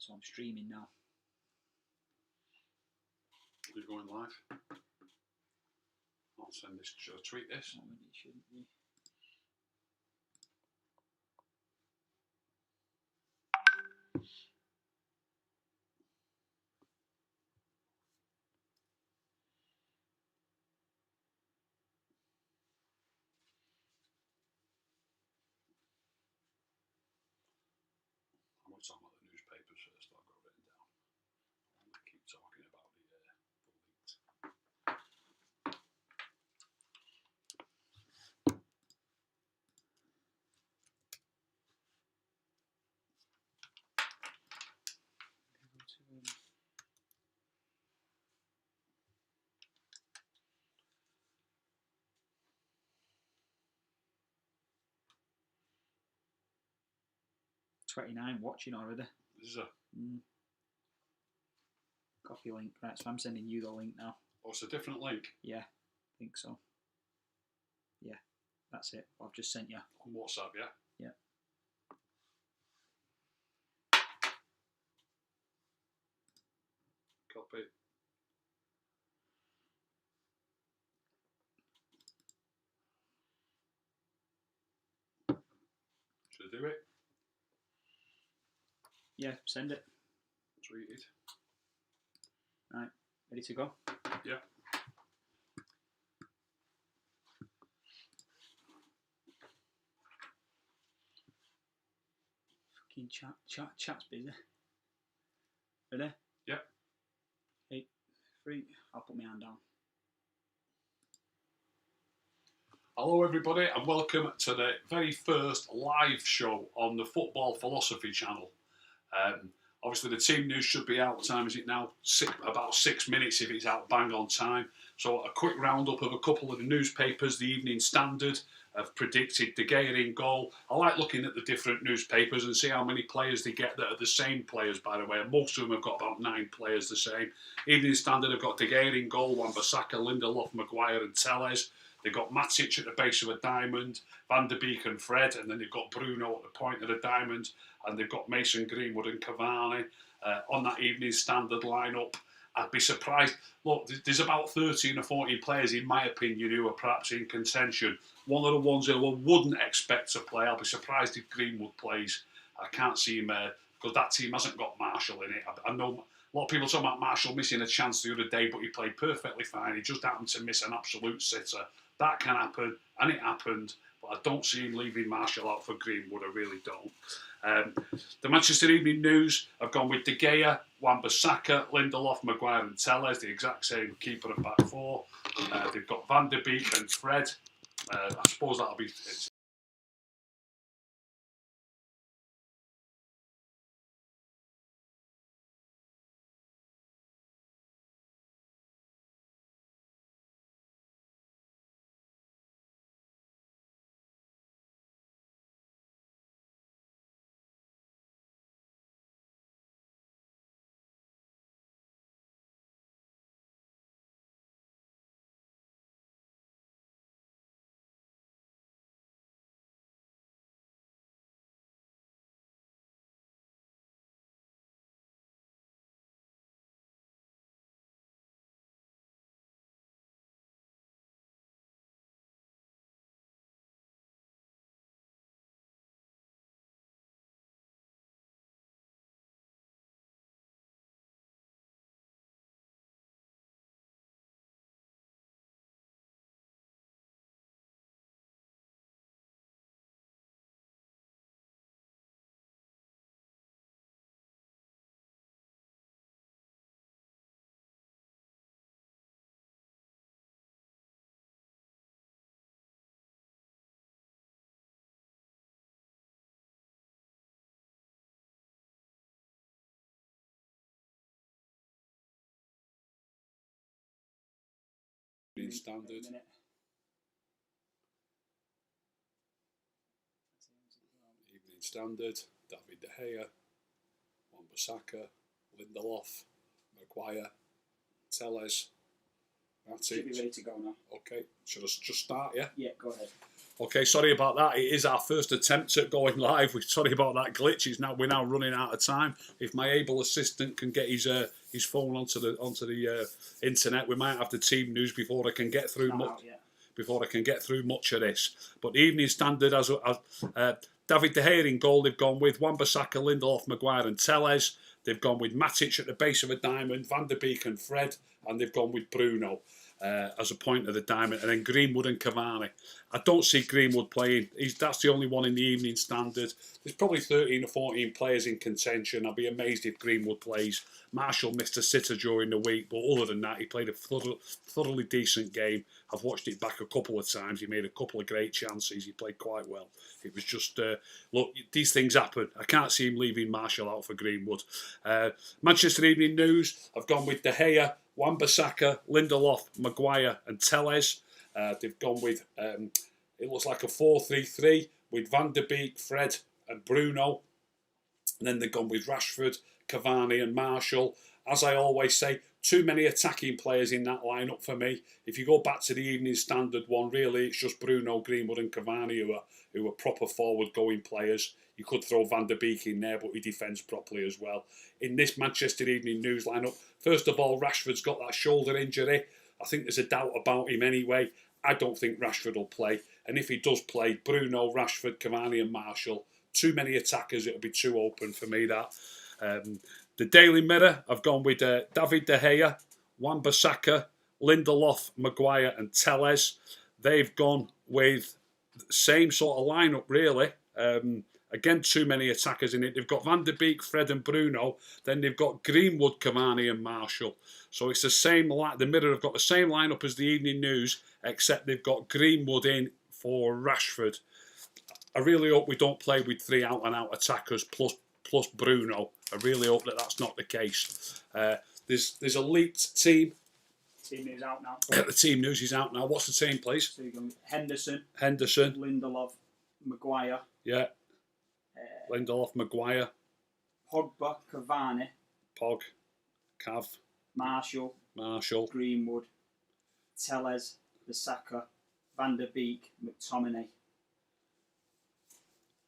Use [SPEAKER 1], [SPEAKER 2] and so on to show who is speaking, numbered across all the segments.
[SPEAKER 1] so I'm streaming now.
[SPEAKER 2] You're going live? I'll send this. Should I tweet this?
[SPEAKER 1] It shouldn't be.
[SPEAKER 2] I'm going to talk about the newspapers first. I've got it written down. I'm going to keep talking about the leaks.
[SPEAKER 1] 29 watching already.
[SPEAKER 2] This is a.
[SPEAKER 1] Copy link. Right, so I'm sending you the link now.
[SPEAKER 2] Oh, it's a different link?
[SPEAKER 1] Yeah, I think so. Yeah, that's it. I've just sent you.
[SPEAKER 2] On WhatsApp, yeah?
[SPEAKER 1] Yeah.
[SPEAKER 2] Copy. Should I do it?
[SPEAKER 1] Yeah, send it.
[SPEAKER 2] Tweeted.
[SPEAKER 1] Right, ready to go?
[SPEAKER 2] Yeah.
[SPEAKER 1] Fucking chat's busy. Ready?
[SPEAKER 2] Yeah.
[SPEAKER 1] 8, 3. I'll put my hand down.
[SPEAKER 2] Hello everybody and welcome to the very first live show on the Football Philosophy channel. Obviously the team news should be out. What time is it now? About 6 minutes if it's out bang on time. So a quick roundup of a couple of the newspapers. The Evening Standard have predicted De Gea in goal. I like looking at the different newspapers and see how many players they get that are the same players, by the way. And most of them have got about 9 players the same. Evening Standard have got De Gea in goal, Wan-Bissaka, Lindelof, Maguire and Telles. They've got Matic at the base of a diamond, Van der Beek and Fred, and then they've got Bruno at the point of the diamond, and they've got Mason Greenwood and Cavani on that Evening Standard lineup. I'd be surprised. Look, there's about 13 or 14 players, in my opinion, who are perhaps in contention. One of the ones who I wouldn't expect to play, I'll be surprised if Greenwood plays. I can't see him because that team hasn't got Marshall in it. I know a lot of people talk about Marshall missing a chance the other day, but he played perfectly fine. He just happened to miss an absolute sitter. That can happen, and it happened, but I don't see him leaving Marshall out for Greenwood, I really don't. The Manchester Evening News have gone with De Gea, Wan-Bissaka, Lindelof, Maguire and Telles, the exact same keeper and back four. They've got Van der Beek and Fred. I suppose that'll be... Evening Standard. Evening Standard, David De Gea, Wan-Bissaka, Lindelof, Maguire, Telles, That's
[SPEAKER 1] Should
[SPEAKER 2] it.
[SPEAKER 1] be ready to go now.
[SPEAKER 2] Okay, should I just start, yeah?
[SPEAKER 1] Yeah, go ahead.
[SPEAKER 2] Okay, sorry about that. It is our first attempt at going live. We're sorry about that glitch. We're now running out of time. If my able assistant can get his phone onto the internet, we might have the team news before I can get through much. Before I can get through much of this. But the Evening Standard, as David De Gea in goal, they've gone with Wan-Bissaka, Lindelof, Maguire and Telles. They've gone with Matic at the base of a diamond, Van der Beek and Fred, and they've gone with Bruno as a point of the diamond, and then Greenwood and Cavani. I don't see Greenwood playing. That's the only one in the Evening Standard. There's probably 13 or 14 players in contention. I'd be amazed if Greenwood plays. Marshall missed a sitter during the week, but other than that, he played a thoroughly decent game. I've watched it back a couple of times. He made a couple of great chances. He played quite well. It was just, look, these things happen. I can't see him leaving Marshall out for Greenwood. Manchester Evening News, I've gone with De Gea, Wan-Bissaka, Lindelof, Maguire and Telles. They've gone with, it looks like a 4-3-3 with Van der Beek, Fred and Bruno. And then they've gone with Rashford, Cavani and Marshall. As I always say, too many attacking players in that lineup for me. If you go back to the Evening Standard one, really it's just Bruno, Greenwood and Cavani who are proper forward-going players. You could throw Van der Beek in there, but he defends properly as well. In this Manchester Evening News lineup, first of all, Rashford's got that shoulder injury. I think there's a doubt about him anyway. I don't think Rashford will play. And if he does play, Bruno, Rashford, Cavani and Marshall. Too many attackers, it'll be too open for me, that. The Daily Mirror, I've gone with David De Gea, Wan-Bissaka, Lindelof, Maguire and Telles. They've gone with the same sort of lineup, really. Again, too many attackers in it. They've got Van der Beek, Fred and Bruno. Then they've got Greenwood, Cavani and Marshall. So it's the same. The Mirror have got the same lineup as the Evening News, except they've got Greenwood in for Rashford. I really hope we don't play with 3 out-and-out attackers plus Bruno. I really hope that that's not the case. There's a leaked team.
[SPEAKER 1] Team news out now.
[SPEAKER 2] The team news is out now. What's the team, please?
[SPEAKER 1] So you're going
[SPEAKER 2] Henderson.
[SPEAKER 1] Lindelof, Maguire.
[SPEAKER 2] Yeah. Lindelof, Maguire.
[SPEAKER 1] Pogba, Cavani.
[SPEAKER 2] Pog. Cav.
[SPEAKER 1] Marshall. Greenwood. Telles, Bissaka, Van der Beek, McTominay.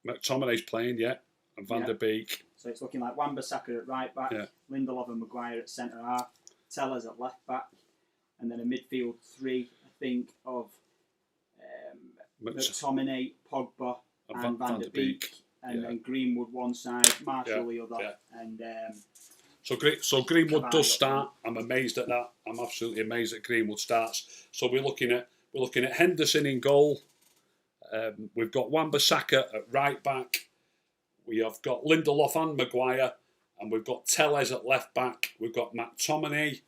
[SPEAKER 2] McTominay's playing, yeah. And Van der Beek.
[SPEAKER 1] So it's looking like Wan-Bissaka at right back, Lindelof and Maguire at centre half, Telles at left back, and then a midfield 3, I think, of McTominay, Pogba and Van der Beek. And then Greenwood one side, Marshall the other. And
[SPEAKER 2] So Greenwood does start. I'm amazed at that. I'm absolutely amazed that Greenwood starts. So we're looking at Henderson in goal. We've got Wan-Bissaka at right back. We have got Lindelof and Maguire, and we've got Telles at left back. We've got McTominay.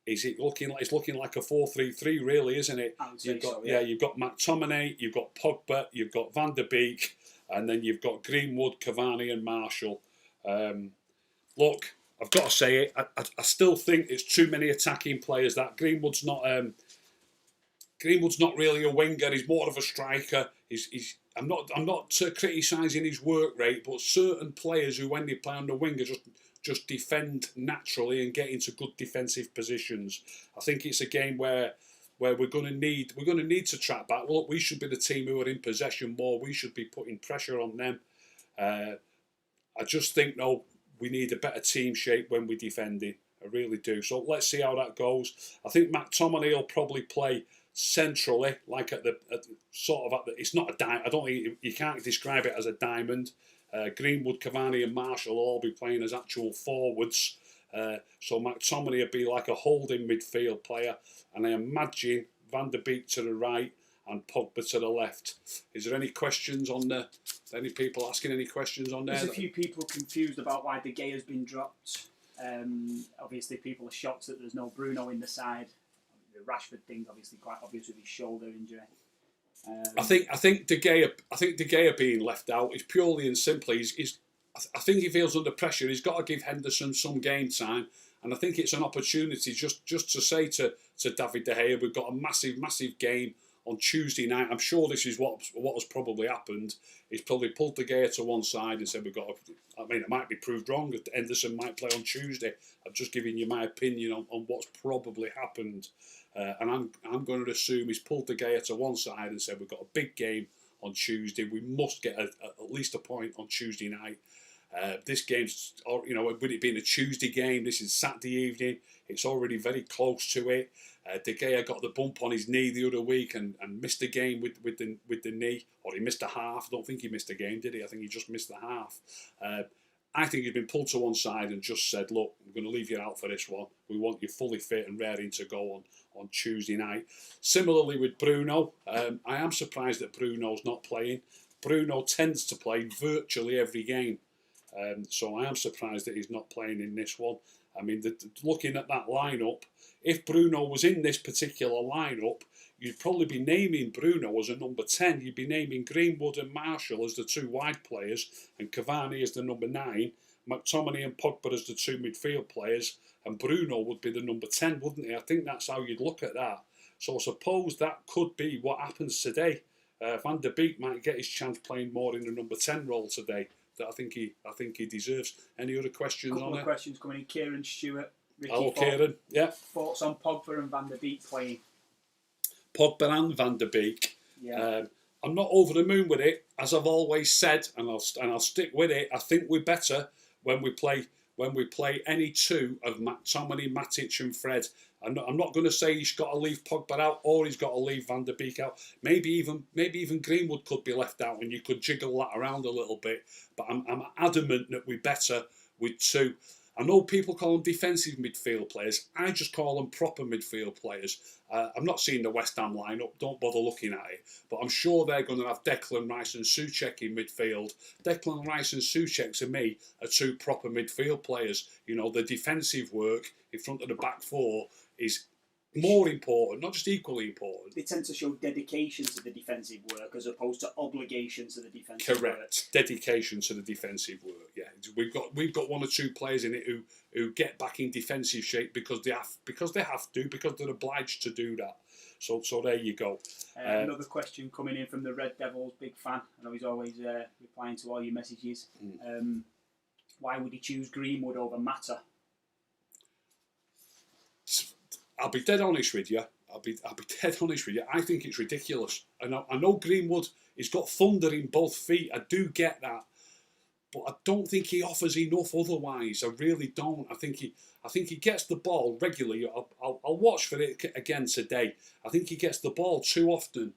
[SPEAKER 2] It's looking like a 4-3-3, really, isn't it? You've got McTominay, you've got Pogba, you've got Van der Beek, and then you've got Greenwood, Cavani, and Marshall. Look, I've got to say it. I still think it's too many attacking players. That Greenwood's not really a winger. He's more of a striker. I'm not criticising his work rate, but certain players who, when they play on the wing, just defend naturally and get into good defensive positions. I think it's a game where we're going to need to track back. Look, we should be the team who are in possession more. We should be putting pressure on them. I just think we need a better team shape when we're defending. I really do. So let's see how that goes. I think McTominay will probably play centrally, like it's not a diamond. I don't think you can't describe it as a diamond. Greenwood, Cavani and Marshall will all be playing as actual forwards. So McTominay will be like a holding midfield player, and I imagine Van der Beek to the right and Pogba to the left. Is there any questions on there? Any people asking any questions on there?
[SPEAKER 1] There's a few people confused about why De Gea has been dropped. Obviously, people are shocked that there's no Bruno in the side. The Rashford thing's obviously quite obvious with his shoulder injury.
[SPEAKER 2] I think De Gea being left out is purely and simply. I think he feels under pressure. He's got to give Henderson some game time, and I think it's an opportunity just to say to David De Gea, we've got a massive game on Tuesday night, I'm sure this is what has probably happened. He's probably pulled De Gea to one side and said, it might be proved wrong. Henderson might play on Tuesday. I'm just giving you my opinion on what's probably happened. And I'm going to assume he's pulled De Gea to one side and said, we've got a big game on Tuesday. We must get at least a point on Tuesday night. This game's, with it being a Tuesday game, this is Saturday evening. It's already very close to it. De Gea got the bump on his knee the other week and missed a game with the knee, or he missed a half. I don't think he missed a game, did he? I think he just missed the half. I think he's been pulled to one side and just said, look, we're going to leave you out for this one. We want you fully fit and raring to go on Tuesday night. Similarly with Bruno, I am surprised that Bruno's not playing. Bruno tends to play virtually every game. So I am surprised that he's not playing in this one. I mean, looking at that lineup, if Bruno was in this particular lineup, you'd probably be naming Bruno as a number 10. You'd be naming Greenwood and Marshall as the two wide players, and Cavani as the number 9, McTominay and Pogba as the two midfield players, and Bruno would be the number 10, wouldn't he? I think that's how you'd look at that. So I suppose that could be what happens today. Van der Beek might get his chance playing more in the number 10 role today. That I think he deserves. Any other questions on it?
[SPEAKER 1] Couple of questions coming in. Kieran Stewart. Ricky,
[SPEAKER 2] hello, Kieran. Yeah.
[SPEAKER 1] Thoughts on Pogba and Van der Beek playing?
[SPEAKER 2] Pogba and Van der Beek.
[SPEAKER 1] Yeah.
[SPEAKER 2] I'm not over the moon with it, as I've always said, and I'll stick with it. I think we're better when we play any two of McTominay, Matic, and Fred. I'm not going to say he's got to leave Pogba out or he's got to leave Van der Beek out. Maybe even Greenwood could be left out, and you could jiggle that around a little bit. But I'm adamant that we're better with two. I know people call them defensive midfield players. I just call them proper midfield players. I'm not seeing the West Ham lineup. Don't bother looking at it. But I'm sure they're going to have Declan Rice and Souček in midfield. Declan Rice and Souček, to me, are two proper midfield players. The defensive work in front of the back four is more important, not just equally important.
[SPEAKER 1] They tend to show dedication to the defensive work as opposed to obligation to the defensive work.
[SPEAKER 2] Correct. Dedication to the defensive work. Yeah, we've got one or two players in it who get back in defensive shape because they have to, because they're obliged to do that. So there you go.
[SPEAKER 1] Another question coming in from the Red Devils, big fan. I know he's always replying to all your messages. Why would he choose Greenwood over Mata?
[SPEAKER 2] I'll be dead honest with you. I'll be dead honest with you. I think it's ridiculous. I know Greenwood, he's got thunder in both feet. I do get that, but I don't think he offers enough otherwise. I really don't. I think he gets the ball regularly. I'll watch for it again today. I think he gets the ball too often,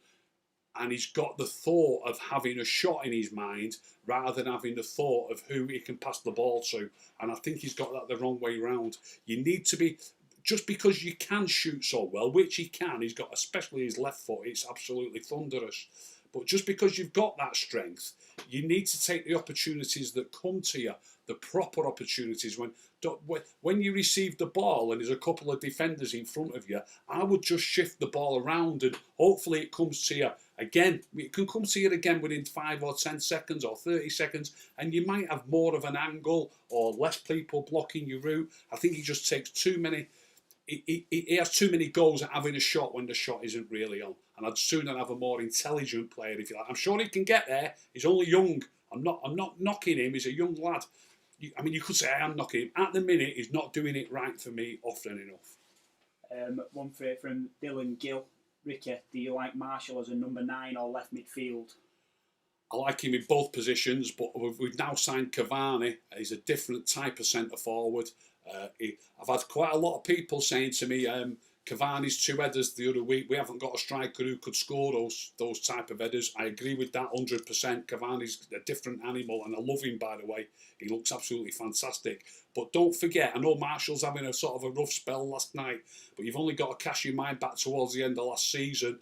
[SPEAKER 2] and he's got the thought of having a shot in his mind rather than having the thought of who he can pass the ball to. And I think he's got that the wrong way round. You need to be. Just because you can shoot so well, which he can, he's got, especially his left foot, it's absolutely thunderous. But just because you've got that strength, you need to take the opportunities that come to you, the proper opportunities. When you receive the ball and there's a couple of defenders in front of you, I would just shift the ball around and hopefully it comes to you again. It can come to you again within 5 or 10 seconds or 30 seconds, and you might have more of an angle or less people blocking your route. I think he just takes too many. He has too many goals at having a shot when the shot isn't really on. And I'd sooner have a more intelligent player, if you like. I'm sure he can get there. He's only young. I'm not knocking him. He's a young lad. You could say I am knocking him. At the minute, he's not doing it right for me often enough.
[SPEAKER 1] One from Dylan Gill. Ricky, do you like Marshall as a number 9 or left midfield?
[SPEAKER 2] I like him in both positions, but we've now signed Cavani. He's a different type of centre forward. I've had quite a lot of people saying to me, Cavani's 2 headers the other week. We haven't got a striker who could score those type of headers. I agree with that 100%. Cavani's a different animal, and I love him, by the way. He looks absolutely fantastic. But don't forget, I know Marshall's having a sort of a rough spell last night, but you've only got to cast your mind back towards the end of last season.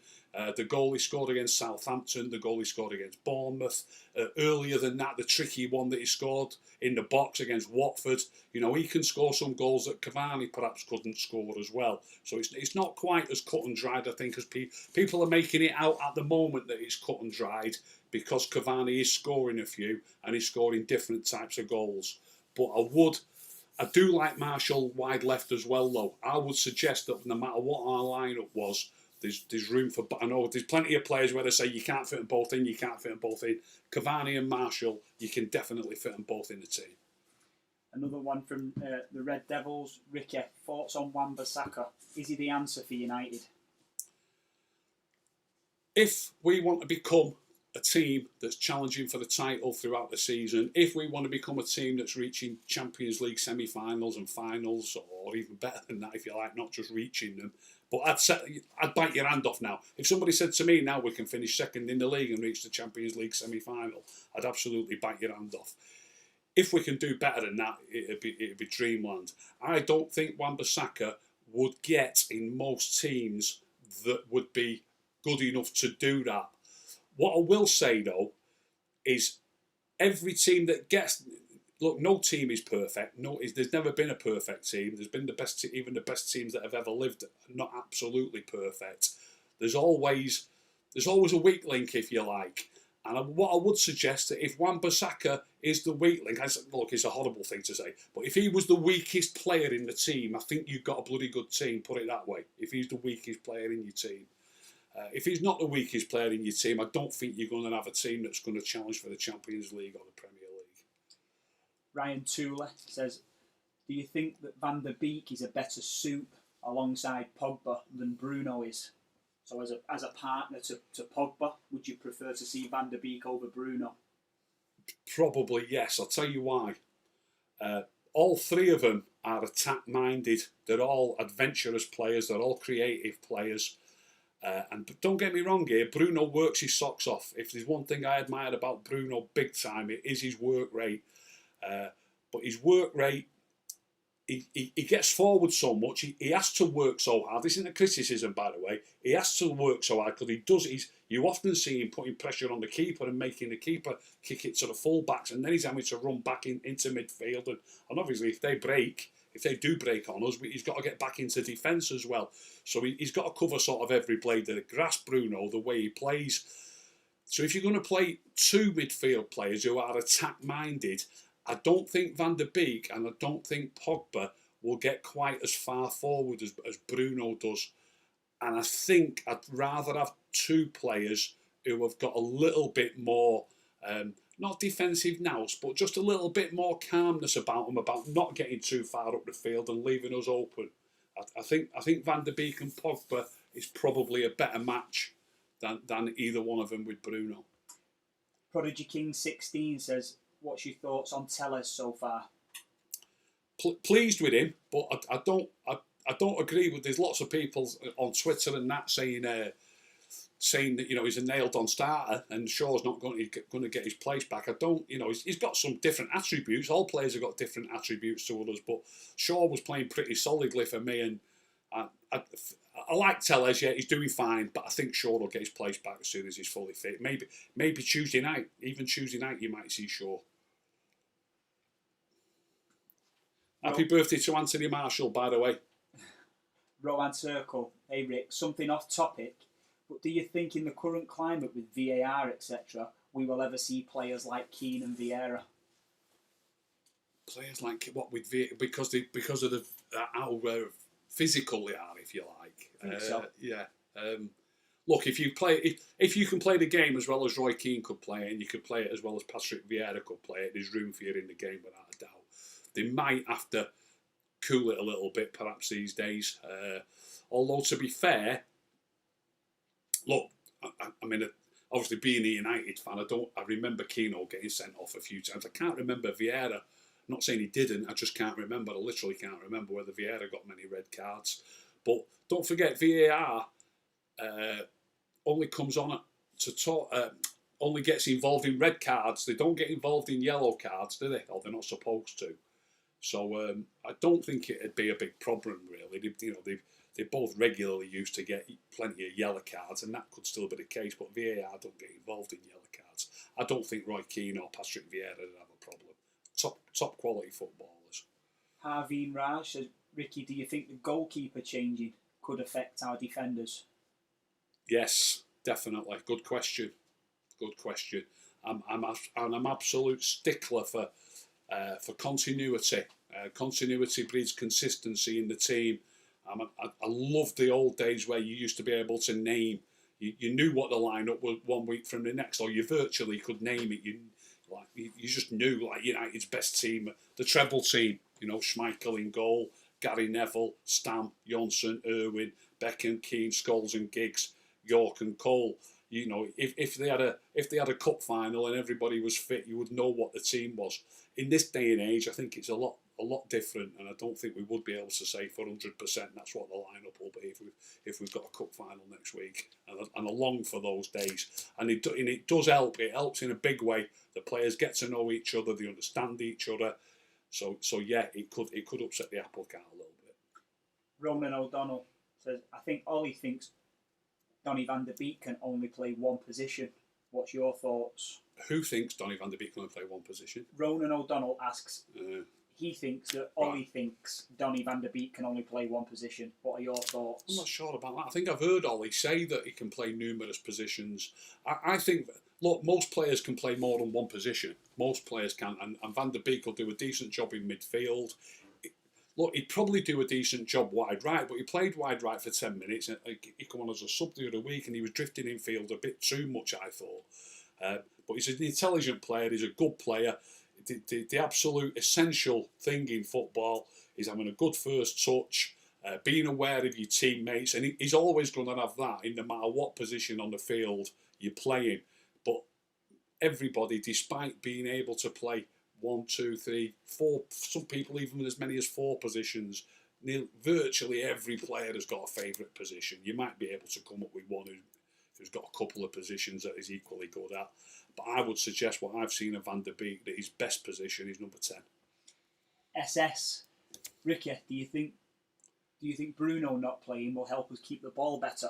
[SPEAKER 2] The goal he scored against Southampton, the goal he scored against Bournemouth. Earlier than that, the tricky one that he scored in the box against Watford. He can score some goals that Cavani perhaps couldn't score as well. So it's not quite as cut and dried, I think, as people are making it out at the moment that it's cut and dried, because Cavani is scoring a few and he's scoring different types of goals. But I do like Marshall wide left as well, though. I would suggest that no matter what our lineup was, there's room for. I know there's plenty of players where they say you can't fit them both in. You can't fit them both in. Cavani and Martial, you can definitely fit them both in the team.
[SPEAKER 1] Another one from the Red Devils. Ricky, thoughts on Wan-Bissaka? Is he the answer for United?
[SPEAKER 2] If we want to become a team that's challenging for the title throughout the season, if we want to become a team that's reaching Champions League semi-finals and finals, or even better than that, if you like, not just reaching them, but I'd bite your hand off now. If somebody said to me now we can finish second in the league and reach the Champions League semi-final, I'd absolutely bite your hand off. If we can do better than that, it'd be dreamland. I don't think Wan-Bissaka would get in most teams that would be good enough to do that. What I will say though is every team that gets, look, no team is perfect. There's never been a perfect team. There's been even the best teams that have ever lived are not absolutely perfect. There's always a weak link, if you like. And what I would suggest that if Wan-Bissaka is the weak link, look, it's a horrible thing to say, but if he was the weakest player in the team, I think you've got a bloody good team, put it that way, if he's the weakest player in your team. If he's not the weakest player in your team, I don't think you're going to have a team that's going to challenge for the Champions League or the Premier League.
[SPEAKER 1] Ryan Tula says, do you think that Van der Beek is a better suit alongside Pogba than Bruno is? So as a partner to Pogba, would you prefer to see Van der Beek over Bruno?
[SPEAKER 2] Probably yes. I'll tell you why. All three of them are attack-minded. They're all adventurous players. They're all creative players. And don't get me wrong here, Bruno works his socks off. If there's one thing I admire about Bruno big time, it is his work rate. But his work rate, he gets forward so much, he has to work so hard. This isn't a criticism, by the way. He has to work so hard because you often see him putting pressure on the keeper and making the keeper kick it to the full-backs, and then he's having to run back into midfield. And obviously, if they do break on us, he's got to get back into defence as well. So he's got to cover sort of every blade of the grass, Bruno, the way he plays. So if you're going to play two midfield players who are attack-minded, I don't think Van der Beek and I don't think Pogba will get quite as far forward as Bruno does. And I think I'd rather have two players who have got a little bit more, not defensive nous, but just a little bit more calmness about them, about not getting too far up the field and leaving us open. I think Van der Beek and Pogba is probably a better match than either one of them with Bruno.
[SPEAKER 1] Prodigy King 16 says, what's your thoughts on Telles so far?
[SPEAKER 2] Pleased with him, but I don't agree with. There's lots of people on Twitter and that saying that he's a nailed-on starter and Shaw's not going to get his place back. I don't. He's got some different attributes. All players have got different attributes to others, but Shaw was playing pretty solidly for me, and I like Telles. Yeah, he's doing fine, but I think Shaw will get his place back as soon as he's fully fit. Maybe Tuesday night, even Tuesday night, you might see Shaw. Happy birthday to Anthony Marshall, by the way.
[SPEAKER 1] Rowan Circle. Hey Rick, something off topic, but do you think in the current climate with VAR, etc., we will ever see players like Keane and Vieira?
[SPEAKER 2] Players like what with Vieira because of how physical they are, if you like.
[SPEAKER 1] I think so.
[SPEAKER 2] Yeah. Look, if you can play the game as well as Roy Keane could play it, and you could play it as well as Patrick Vieira could play it, there's room for you in the game without a doubt. They might have to cool it a little bit, perhaps these days. Although to be fair, look, I mean, obviously being a United fan, I remember Keano getting sent off a few times. I can't remember Vieira. I'm not saying he didn't. I just can't remember. I literally can't remember whether Vieira got many red cards. But don't forget, VAR only comes on to talk. Only gets involved in red cards. They don't get involved in yellow cards, do they? Or they're not supposed to. So I don't think it'd be a big problem, really. They're both regularly used to get plenty of yellow cards, and that could still be the case. But VAR don't get involved in yellow cards. I don't think Roy Keane or Patrick Vieira would have a problem. Top quality footballers.
[SPEAKER 1] Harveen Raj says, Ricky, do you think the goalkeeper changing could affect our defenders?
[SPEAKER 2] Yes, definitely. Good question. I'm an absolute stickler for continuity. Continuity breeds consistency in the team, I love the old days where you used to be able to name. You knew what the lineup was 1 week from the next, or you virtually could name it. You just knew, like, United's best team, the treble team. Schmeichel in goal, Gary Neville, Stam, Johnson, Irwin, Beckham, Keane, Scholes and Giggs, York and Cole. If they had a cup final and everybody was fit, you would know what the team was. In this day and age, I think it's a lot different, and I don't think we would be able to say for 100% that's what the lineup will be if we've got a cup final next week. And I long for those days, and it does help. It helps in a big way. The players get to know each other, they understand each other. So yeah, it could upset the apple cart a little bit.
[SPEAKER 1] Ronan O'Donnell says, I think Ollie thinks Donny van der Beek can only play one position. What's your thoughts?
[SPEAKER 2] Who thinks Donny van der Beek can only play one position?
[SPEAKER 1] Ronan O'Donnell asks, he thinks that Ollie thinks Donny van der Beek can only play one position. What are your thoughts?
[SPEAKER 2] I'm not sure about that. I think I've heard Ollie say that he can play numerous positions. I think, look, most players can play more than one position. Most players can, and Van der Beek will do a decent job in midfield. Look, he'd probably do a decent job wide right, but he played wide right for 10 minutes. And he came on as a sub the other week, and he was drifting in field a bit too much, I thought. But he's an intelligent player. He's a good player. The absolute essential thing in football is having a good first touch, being aware of your teammates, and he's always going to have that in no matter what position on the field you're playing. But everybody, despite being able to play 1, 2, 3, 4, some people even with as many as 4 positions, virtually every player has got a favourite position. You might be able to come up with one who's got a couple of positions that he's equally good at. But I would suggest what I've seen of Van der Beek, that his best position is number 10.
[SPEAKER 1] SS. Ricky, do you think Bruno not playing will help us keep the ball better?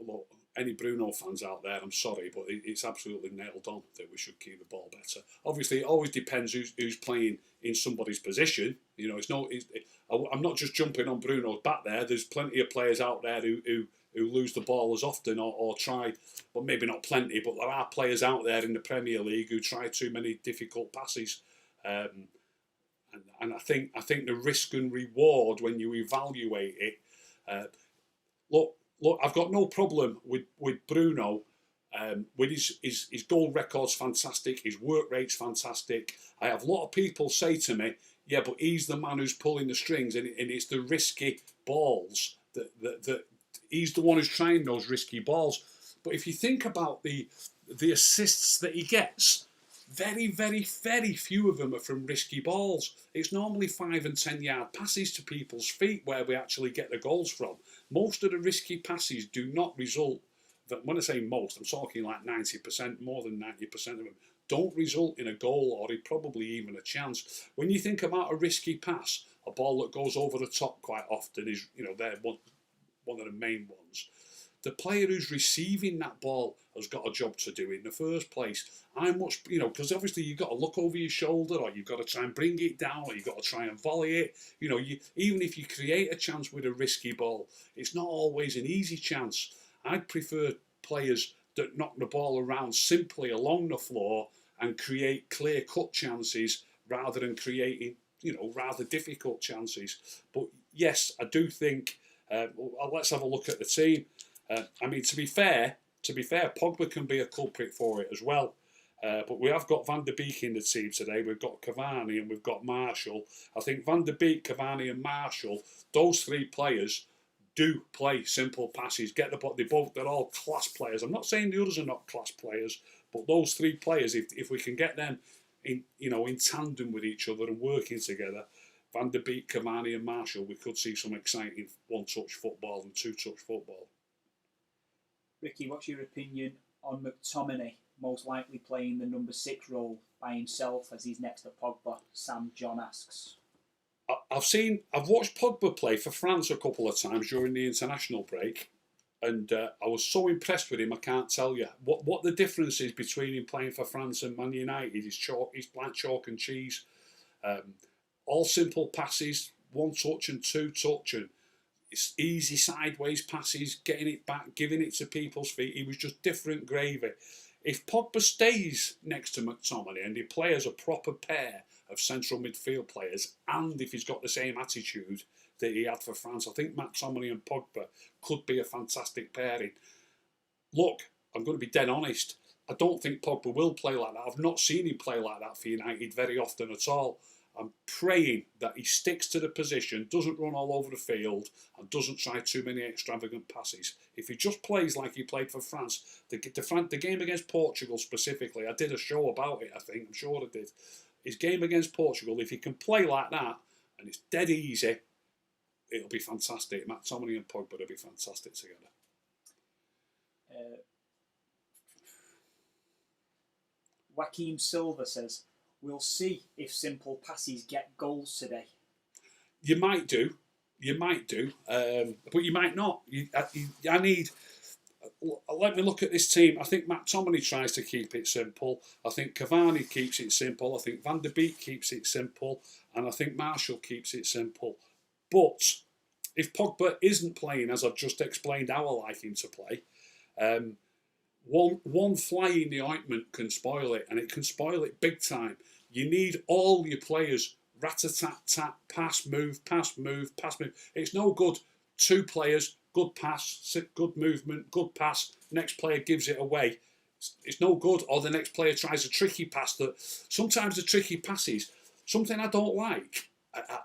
[SPEAKER 2] Look, any Bruno fans out there, I'm sorry, but it's absolutely nailed on that we should keep the ball better. Obviously, it always depends who's playing in somebody's position. I'm not just jumping on Bruno's back there. There's plenty of players out there who lose the ball as often or try, well, maybe not plenty, but there are players out there in the Premier League who try too many difficult passes. And I think the risk and reward when you evaluate it, look, I've got no problem with Bruno. With his goal record's fantastic, his work rate's fantastic. I have a lot of people say to me, yeah, but he's the man who's pulling the strings, and it's the risky balls that he's the one who's trying those risky balls. But if you think about the assists that he gets, very, very, very few of them are from risky balls. It's normally 5 and 10 yard passes to people's feet where we actually get the goals from. Most of the risky passes do not result, when I say most, I'm talking like 90%, more than 90% of them, don't result in a goal or probably even a chance. When you think about a risky pass, a ball that goes over the top quite often is, they're one of the main ones. The player who's receiving that ball has got a job to do in the first place. Because obviously you've got to look over your shoulder, or you've got to try and bring it down, or you've got to try and volley it. Even if you create a chance with a risky ball, it's not always an easy chance. I'd prefer players that knock the ball around simply along the floor and create clear-cut chances rather than creating, rather difficult chances. But yes, I do think. Let's have a look at the team. To be fair, Pogba can be a culprit for it as well. But we have got Van der Beek in the team today. We've got Cavani and we've got Marshall. I think Van der Beek, Cavani and Marshall, those 3 players do play simple passes. They're all class players. I'm not saying the others are not class players, but those 3 players, if we can get them in tandem with each other and working together, Van der Beek, Cavani and Marshall, we could see some exciting one-touch football and two-touch football.
[SPEAKER 1] Ricky, what's your opinion on McTominay most likely playing the number 6 role by himself as he's next to Pogba? Sam John asks.
[SPEAKER 2] I've watched Pogba play for France a couple of times during the international break, and I was so impressed with him. I can't tell you what the difference is between him playing for France and Man United. He's like chalk and cheese. All simple passes, 1 touch and 2 touch, and it's easy sideways passes, getting it back, giving it to people's feet. He was just different gravy. If Pogba stays next to McTominay and they play as a proper pair of central midfield players, and if he's got the same attitude, that he had for France. I think McTominay and Pogba could be a fantastic pairing. Look, I'm going to be dead honest. I don't think Pogba will play like that. I've not seen him play like that for United very often at all. I'm praying that he sticks to the position, doesn't run all over the field, and doesn't try too many extravagant passes. If he just plays like he played for France, the game against Portugal specifically, I did a show about it, I think, I'm sure I did. His game against Portugal, if he can play like that, and it's dead easy, it'll be fantastic. McTominay and Pogba will be fantastic together.
[SPEAKER 1] Joaquim Silva says, we'll see if simple passes get goals today.
[SPEAKER 2] You might do, but you might not. I need. Let me look at this team. I think McTominay tries to keep it simple. I think Cavani keeps it simple. I think Van der Beek keeps it simple, and I think Martial keeps it simple. But if Pogba isn't playing, as I've just explained how I like him to play, one fly in the ointment can spoil it, and it can spoil it big time. You need all your players rat-a-tat-tat, pass, move, pass, move, pass, move. It's no good. Two players, good pass, good movement, good pass. Next player gives it away. It's no good. Or the next player tries a tricky pass. That sometimes the tricky passes, something I don't like,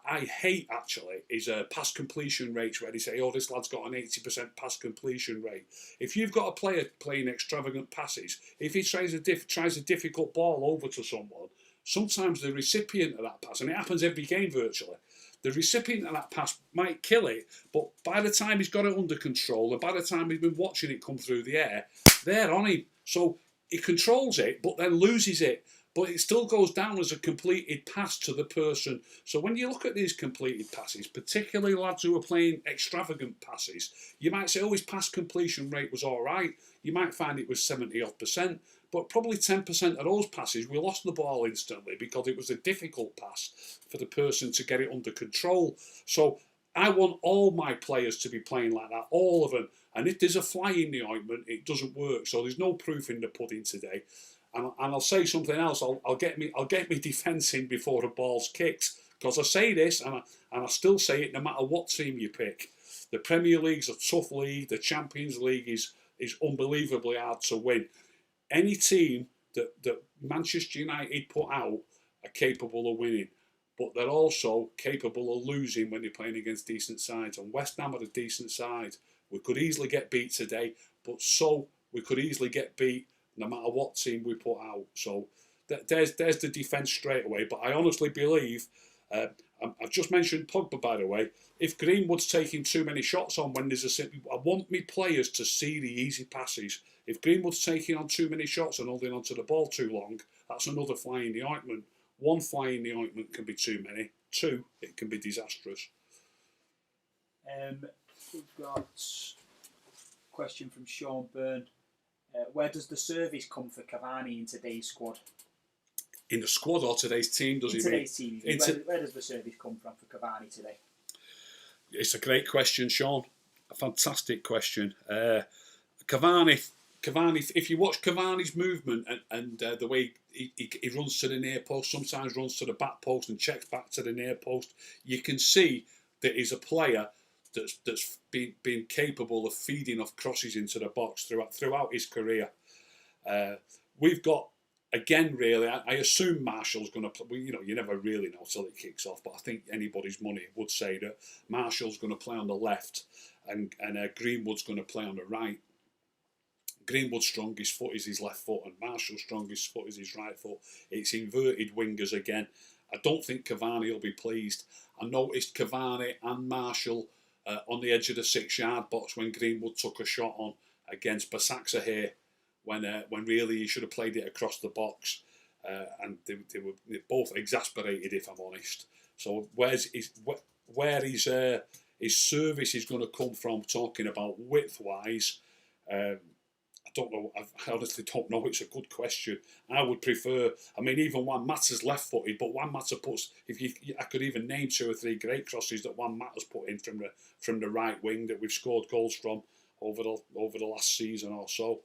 [SPEAKER 2] I hate actually, is pass completion rates where they say, oh, this lad's got an 80% pass completion rate. If you've got a player playing extravagant passes, if he tries a difficult ball over to someone, sometimes the recipient of that pass, and it happens every game virtually, the recipient of that pass might kill it, but by the time he's got it under control, and by the time he's been watching it come through the air, they're on him. So he controls it, but then loses it. But it still goes down as a completed pass to the person. So when you look at these completed passes, particularly lads who are playing extravagant passes, you might say, oh, his pass completion rate was all right. You might find it was 70-odd%, but probably 10% of those passes, we lost the ball instantly because it was a difficult pass for the person to get it under control. So I want all my players to be playing like that, all of them. And if there's a fly in the ointment, it doesn't work. So there's no proof in the pudding today. And I'll say something else. I'll get me defence in before the ball's kicked, because I say this and I still say it no matter what team you pick. The Premier League's a tough league. The Champions League is unbelievably hard to win. Any team that Manchester United put out are capable of winning, but they're also capable of losing when they're playing against decent sides. And West Ham are a decent side. We could easily get beat today, but so we could easily get beat no matter what team we put out. So there's the defence straight away. But I honestly believe, I've just mentioned Pogba, by the way, if Greenwood's taking too many shots on when there's I want me players to see the easy passes. If Greenwood's taking on too many shots and holding onto the ball too long, that's another fly in the ointment. One fly in the ointment can be too many. Two, it can be disastrous.
[SPEAKER 1] We've got a question from Sean Byrne. Where does the service come for Cavani in today's squad?
[SPEAKER 2] In the squad or today's team, does he mean?
[SPEAKER 1] Today's team. Where does the service come from for Cavani today?
[SPEAKER 2] It's a great question, Sean. A fantastic question. Cavani, if you watch Cavani's movement and the way he runs to the near post, sometimes runs to the back post and checks back to the near post, you can see that he's a player that's been capable of feeding off crosses into the box throughout his career. We've got, again, really, I assume Martial's going to play. You never really know till it kicks off, but I think anybody's money would say that Martial's going to play on the left and Greenwood's going to play on the right. Greenwood's strongest foot is his left foot and Martial's strongest foot is his right foot. It's inverted wingers again. I don't think Cavani will be pleased. I noticed Cavani and Martial on the edge of the 6-yard box when Greenwood took a shot on against Basaksa here, when really he should have played it across the box, and they were both exasperated, if I'm honest. So where his service is going to come from, talking about width-wise, I don't know. I honestly don't know. It's a good question. I would prefer. I mean, even Juan Mata's left-footed, but Juan Mata puts. I could even name 2 or 3 great crosses that Juan Mata's put in from the right wing that we've scored goals from over the last season or so.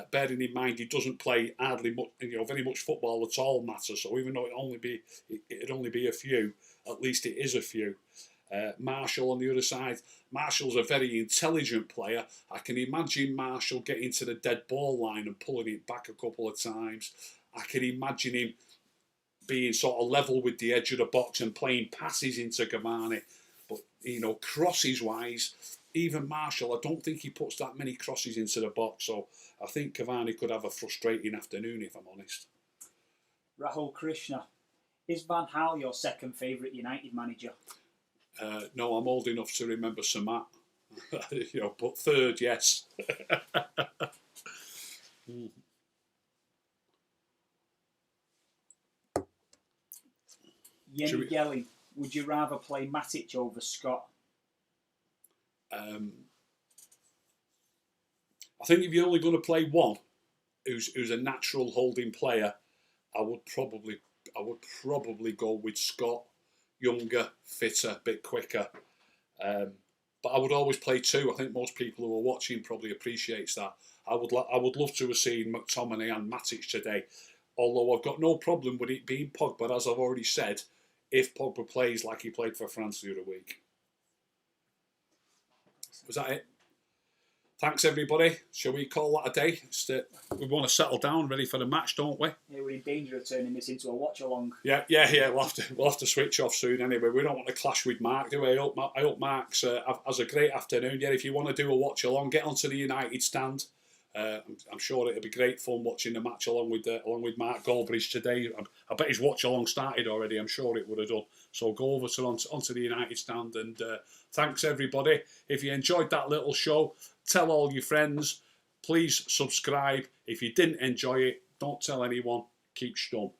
[SPEAKER 2] Bearing in mind he doesn't play hardly much, very much football at all, Mata. So even though it'd only be a few, at least it is a few. Marshall on the other side. Marshall's a very intelligent player. I can imagine Marshall getting to the dead ball line and pulling it back a couple of times. I can imagine him being sort of level with the edge of the box and playing passes into Cavani. But, you know, crosses-wise, even Marshall, I don't think he puts that many crosses into the box. So I think Cavani could have a frustrating afternoon, if I'm honest.
[SPEAKER 1] Rahul Krishna, is Van Gaal your second favourite United manager?
[SPEAKER 2] No, I'm old enough to remember Sir Matt. You know, but third, yes.
[SPEAKER 1] Yenny Gelling, would you rather play Matic over Scott?
[SPEAKER 2] I think if you're only going to play one, who's a natural holding player, I would probably go with Scott. Younger, fitter, a bit quicker. But I would always play two. I think most people who are watching probably appreciates that. I would love to have seen McTominay and Matic today. Although I've got no problem with it being Pogba, as I've already said, if Pogba plays like he played for France the other week. Was that it? Thanks, everybody. Shall we call that a day? We want to settle down, ready for the match, don't we?
[SPEAKER 1] Yeah, we're in danger of turning this into a watch-along.
[SPEAKER 2] Yeah. We'll have to switch off soon anyway. We don't want to clash with Mark, do we? I hope Mark's has a great afternoon. Yeah, if you want to do a watch-along, get onto the United stand. I'm sure it'll be great fun watching the match along with Mark Goldbridge today. I bet his watch-along started already. I'm sure it would have done. So go over onto the United stand, and thanks, everybody. If you enjoyed that little show, tell all your friends. Please subscribe. If you didn't enjoy it, don't tell anyone. Keep stum.